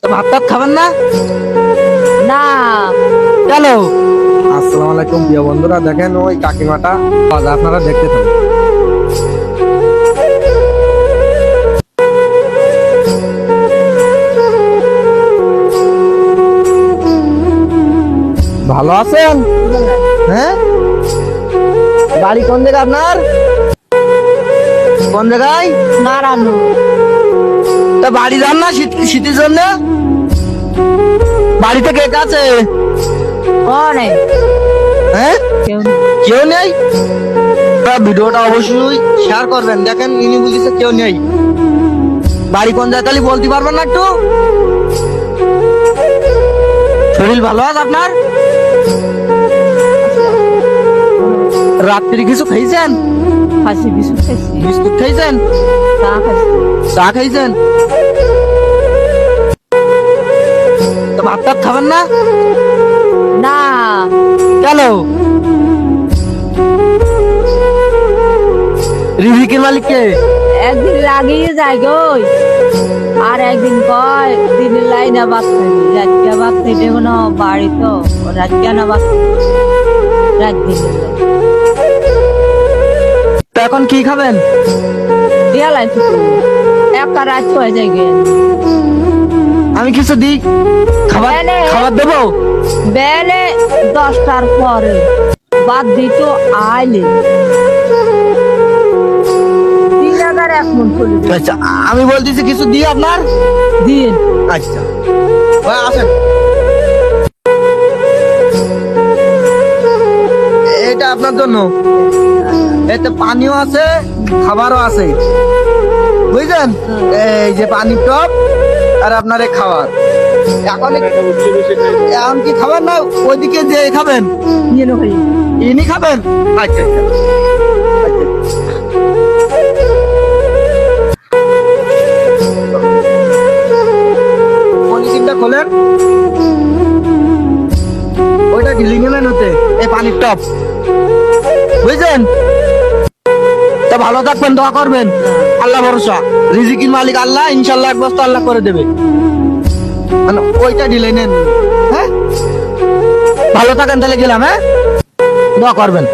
তো ভাত টাত খাবেন না? না। কেন? আসসালামু আলাইকুম প্রিয় বন্ধুরা, দেখেন ওই কাকিমাটা আপনারা দেখতে থাকুন। ভালো আছেন? হ্যাঁ, বাড়ি কোন জায়গা আপনার? কোন জায়গায়? নারানু। তা বাড়ি যান না শীতের জন্য? বাড়িতে কে কে আছে? নেই। হ্যাঁ, কেউ নেই। কেউ নেই? তা ভিডিওটা অবশ্যই শেয়ার করবেন। দেখেন ইনি বলতেছে কেউ নেই। বাড়ি কোন জায়গায় তাহলে বলতে পারবেন না একটু? শরীর ভালো আছে আপনার? রাত্রি কিছু খাইছেন? খাসি বিস্কুট খাইছি। বিস্কুট খাইছেন? চা খাইছি। চা খাইছেন? তো ভাত টাত খাবেন না? না। কেন? রিজিকের মালিক কে? একদিন লাগিয়ে যায় গো, আর একদিন কয় দিনের লাইনে ভাত খাইনি, রাতকে ভাত খাইতে কোনো বাড়ি তো রাতকে না ভাত রাত দিনের লাইন তো এখন কি খাবেন? দিয়া লাইন একটা রাত হয়ে যায় গে। আমি কিছু দিই, খাবার বেলে- খাবার দেবো? বেলে 10টার পরে বাদ দিত আইলে 3001 মন চলে যায়। আচ্ছা, আমি বলতেছি কিছু দিই আপনার? দিন আচ্ছা, ভাই আসেন। এটা আপনার জন্য। এতে পানিও আছে, খাবারও আছে, বুঝলেন? এই যে পানির টপ আর আপনার এই খাবার। এখন কি খাবেন না ওইদিকে যে খাবেন? নিয়ে নো খাই। ইনি খাবেন? আচ্ছা আচ্ছা পলিথিনটা খোলেন, ওইটা ঢিলি নেবেন হতে এই পানির টপ, বুঝলেন? তো ভালো থাকবেন, দোয়া করবেন, আল্লাহ ভরসা, রিজিকের মালিক আল্লাহ, ইনশাল্লাহ এক বস্তা আল্লাহ করে দেবে। মানে ওইটা ঢিলে নেন। হ্যাঁ, ভালো থাকেন তাহলে, গেলাম। হ্যাঁ, দোয়া করবেন।